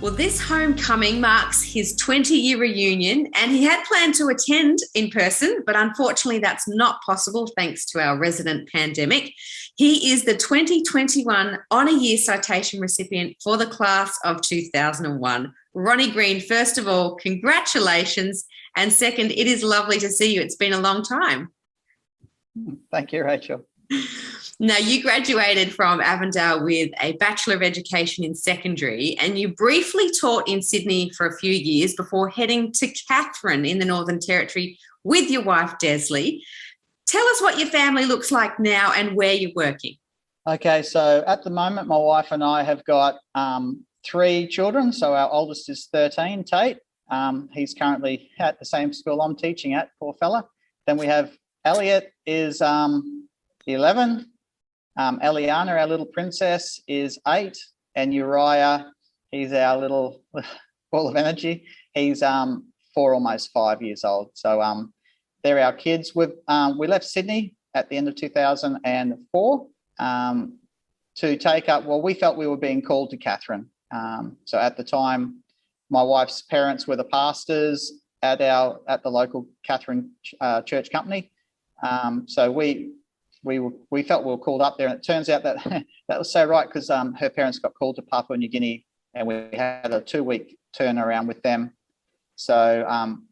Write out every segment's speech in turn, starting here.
Well, this homecoming marks his 20-year reunion, and he had planned to attend in person, but unfortunately, that's not possible thanks to our resident pandemic. He is the 2021 Honour Year Citation recipient for the class of 2001. Ronnie Green, first of all, congratulations. And second, it is lovely to see you. It's been a long time. Thank you, Rachel. Now, you graduated from Avondale with a Bachelor of Education in secondary, and you briefly taught in Sydney for a few years before heading to Katherine in the Northern Territory with your wife, Desley. Tell us what your family looks like now and where you're working. Okay, so at the moment, my wife and I have got 3 children. So our oldest is 13, Tate. He's currently at the same school I'm teaching at, poor fella. Then we have Elliot is 11. Eliana, our little princess, is 8, and Uriah, he's our little ball of energy. He's 4, almost 5 years old. So they're our kids. We left Sydney at the end of 2004 to take up. Well, we felt we were being called to Katherine. So at the time, my wife's parents were the pastors at the local Katherine church company. So we felt we were called up there, and it turns out that that was so right, because her parents got called to Papua New Guinea, and we had a 2-week turnaround with them. So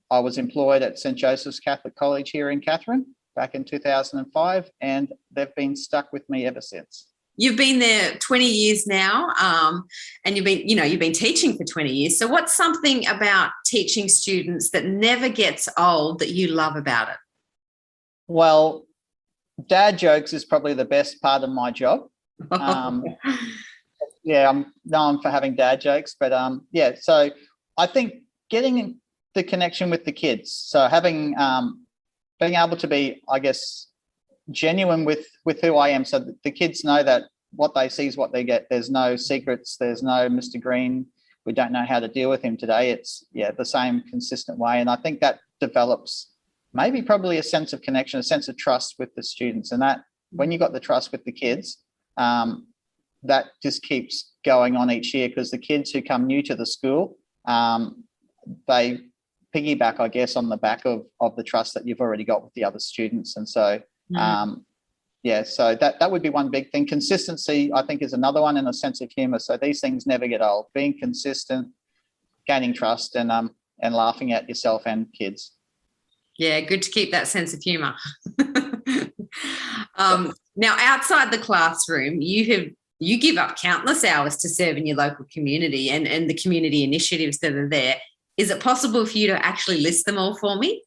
I was employed at St Joseph's Catholic College here in Katherine back in 2005, and they've been stuck with me ever since. You've been there 20 years now, and you've been teaching for 20 years. So what's something about teaching students that never gets old that you love about it? Well, dad jokes is probably the best part of my job. Yeah, I'm known for having dad jokes, but so I think getting the connection with the kids, so having being able to be, I guess, genuine with who I am, so that the kids know that what they see is what they get. There's no secrets, there's no Mr. Green, we don't know how to deal with him today. It's the same consistent way, and I think that develops probably a sense of connection, a sense of trust with the students. And that when you got the trust with the kids, that just keeps going on each year, because the kids who come new to the school, they piggyback, I guess, on the back of the trust that you've already got with the other students. And so, so that would be one big thing. Consistency, I think, is another one, and a sense of humour. So these things never get old. Being consistent, gaining trust, and laughing at yourself and kids. Yeah, good to keep that sense of humour. Now, outside the classroom, you give up countless hours to serve in your local community and the community initiatives that are there. Is it possible for you to actually list them all for me?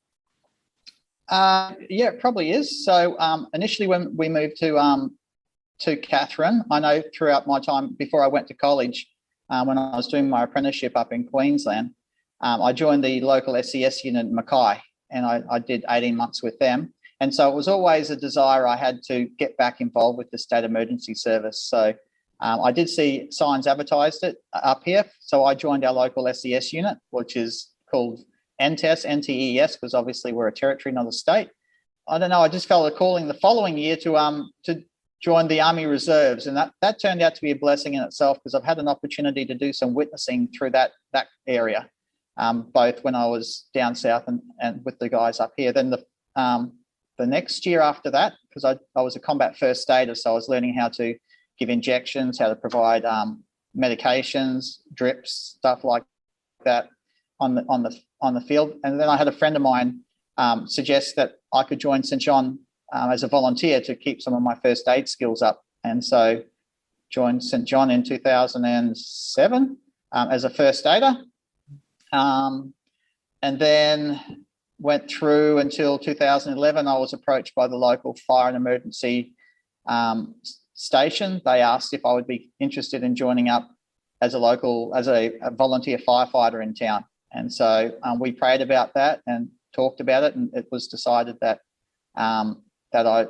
Yeah, it probably is. So initially, when we moved to Katherine, I know throughout my time before I went to college, when I was doing my apprenticeship up in Queensland, I joined the local SES unit in Mackay. And I did 18 months with them. And so it was always a desire I had to get back involved with the State Emergency Service. So I did see signs advertised it up here. So I joined our local SES unit, which is called NTES, because obviously we're a territory, not a state. I don't know, I just felt a calling the following year to join the Army Reserves. And that turned out to be a blessing in itself, because I've had an opportunity to do some witnessing through that area. Both when I was down south and with the guys up here. Then the next year after that, because I was a combat first aider, so I was learning how to give injections, how to provide medications, drips, stuff like that on the field. And then I had a friend of mine suggest that I could join St John as a volunteer to keep some of my first aid skills up, and so joined St John in 2007 as a first aider. And then went through until 2011. I was approached by the local fire and emergency station. They asked if I would be interested in joining up as a volunteer firefighter in town. And so we prayed about that and talked about it, and it was decided that I'd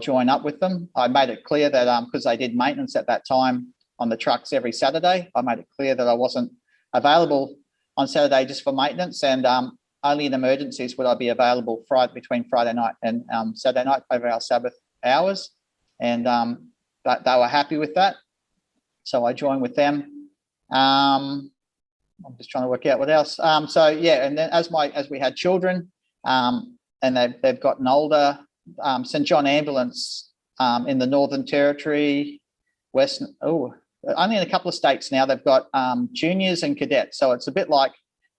join up with them. I made it clear that because they did maintenance at that time on the trucks every Saturday, I made it clear that I wasn't available on Saturday just for maintenance, and only in emergencies would I be available between Friday night and Saturday night over our Sabbath hours. And they were happy with that, so I joined with them. I'm just trying to work out what else. So yeah, and then as we had children, and they've gotten older, St John Ambulance in the Northern Territory, only in a couple of states now, they've got juniors and cadets. So it's a bit like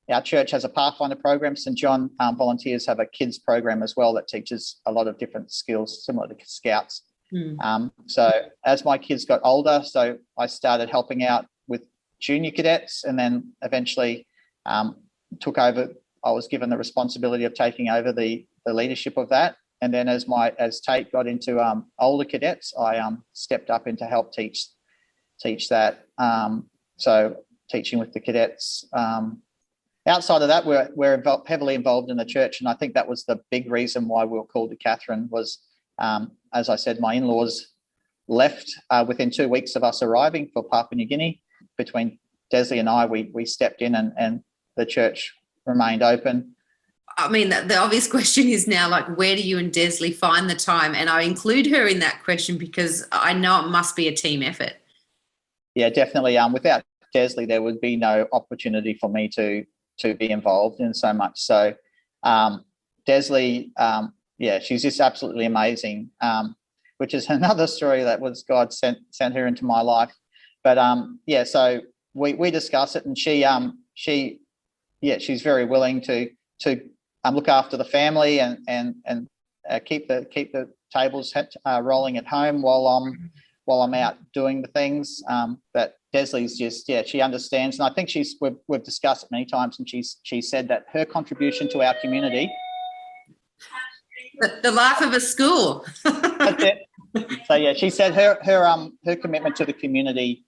our church has a Pathfinder program. St John Volunteers have a kids program as well that teaches a lot of different skills similar to Scouts. So as my kids got older, so I started helping out with junior cadets, and then eventually took over. I was given the responsibility of taking over the leadership of that. And then as Tate got into older cadets, I stepped up in to help teach that. So teaching with the cadets. Outside of that, we're heavily involved in the church, and I think that was the big reason why we were called to Catherine was, as I said, my in-laws left within 2 weeks of us arriving for Papua New Guinea. Between Desley and I, we stepped in, and the church remained open. I mean, the obvious question is now, like, where do you and Desley find the time? And I include her in that question because I know it must be a team effort. Yeah, definitely. Without Desley, there would be no opportunity for me to be involved in so much. So Desley, she's just absolutely amazing, which is another story that was God sent her into my life. But so we discuss it, and she's very willing to look after the family and keep the tables rolling at home while I'm out doing the things. But Desley's just, she understands, and I think we've discussed it many times, and she said that her contribution to our community. The life of a school. That's it. So she said her commitment to the community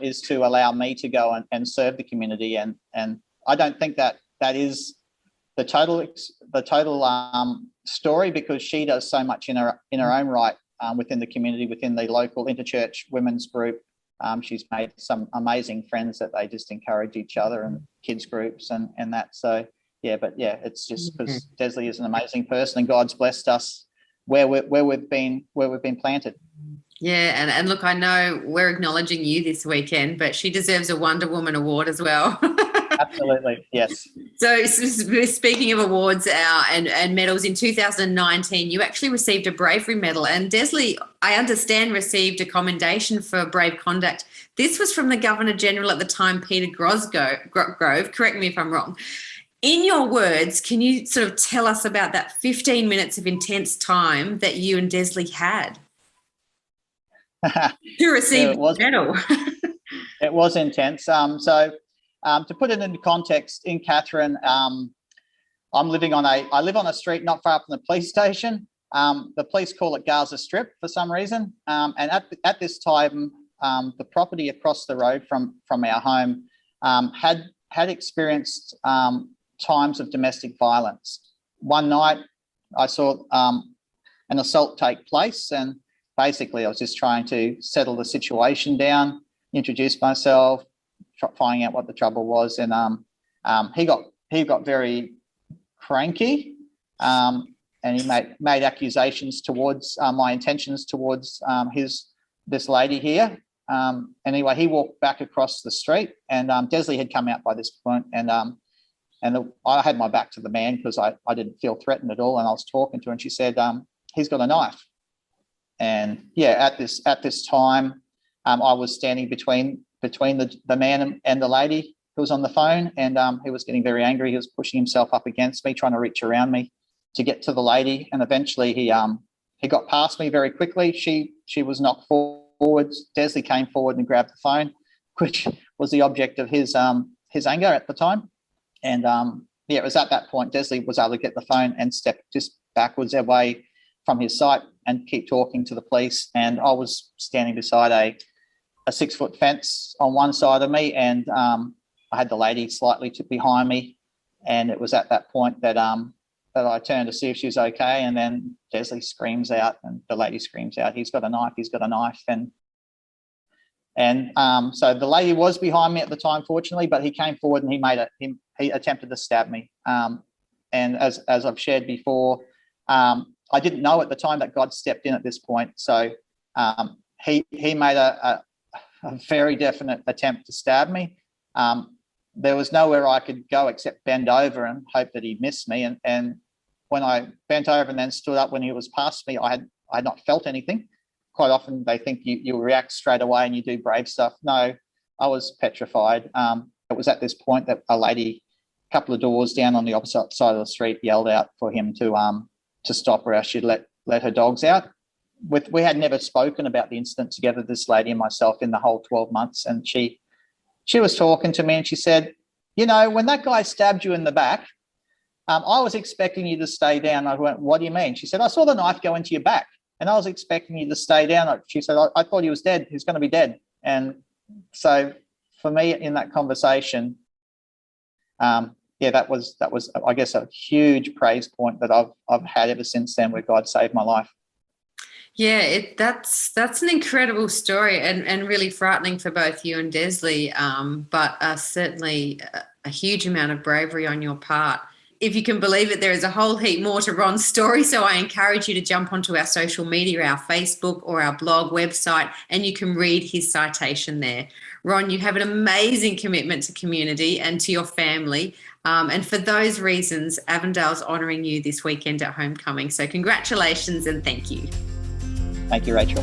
is to allow me to go and serve the community, and I don't think that is the total story, because she does so much in her own right within the community, within the local interchurch women's group. She's made some amazing friends that they just encourage each other, and kids groups and that. So it's just because Desley is an amazing person, and God's blessed us where we've been planted. Yeah, and look, I know we're acknowledging you this weekend, but she deserves a Wonder Woman award as well. Absolutely, yes. So speaking of awards and medals, in 2019, you actually received a bravery medal, and Desley, I understand, received a commendation for brave conduct. This was from the Governor-General at the time, Peter Grove. Correct me if I'm wrong. In your words, can you sort of tell us about that 15 minutes of intense time that you and Desley had to receive the medal? It was intense. To put it into context, in Catherine, I live on a street not far from the police station. The police call it Gaza Strip for some reason. And at this time, the property across the road from our home had experienced times of domestic violence. One night, I saw an assault take place, and basically, I was just trying to settle the situation down, introduce myself, finding out what the trouble was, and he got very cranky, and he made accusations towards my intentions towards this lady here. Anyway, he walked back across the street, and Desley had come out by this point, and I had my back to the man because I didn't feel threatened at all, and I was talking to her, and she said, he's got a knife. And at this time, I was standing between the man and the lady who was on the phone, and he was getting very angry. He was pushing himself up against me, trying to reach around me to get to the lady, and eventually he got past me very quickly. She was knocked forward. Desley came forward and grabbed the phone, which was the object of his anger at the time. And it was at that point Desley was able to get the phone and step just backwards away from his sight and keep talking to the police. And I was standing beside a 6-foot fence on one side of me, and I had the lady slightly behind me. And it was at that point that I turned to see if she was okay. And then Desley screams out, and the lady screams out, he's got a knife, he's got a knife. And so the lady was behind me at the time, fortunately, but he came forward and he attempted to stab me. And as I've shared before, I didn't know at the time that God stepped in at this point. So he made a very definite attempt to stab me. there was nowhere I could go except bend over and hope that he'd miss me. And when I bent over and then stood up when he was past me, I had not felt anything. Quite often they think you react straight away and you do brave stuff. No, I was petrified. It was at this point that a lady, a couple of doors down on the opposite side of the street, yelled out for him to stop, or else she'd let her dogs out. We had never spoken about the incident together, this lady and myself, in the whole 12 months. And she was talking to me and she said, you know, when that guy stabbed you in the back, I was expecting you to stay down. I went, what do you mean? She said, I saw the knife go into your back and I was expecting you to stay down. She said, I thought he was dead. He's going to be dead. And so for me in that conversation, that was, I guess, a huge praise point that I've had ever since then, where God saved my life. Yeah, that's an incredible story and really frightening for both you and Desley, but certainly a huge amount of bravery on your part. If you can believe it, there is a whole heap more to Ron's story, so I encourage you to jump onto our social media, our Facebook or our blog website, and you can read his citation there. Ron, you have an amazing commitment to community and to your family, and for those reasons, Avondale's honouring you this weekend at Homecoming. So congratulations and thank you. Thank you, Rachel.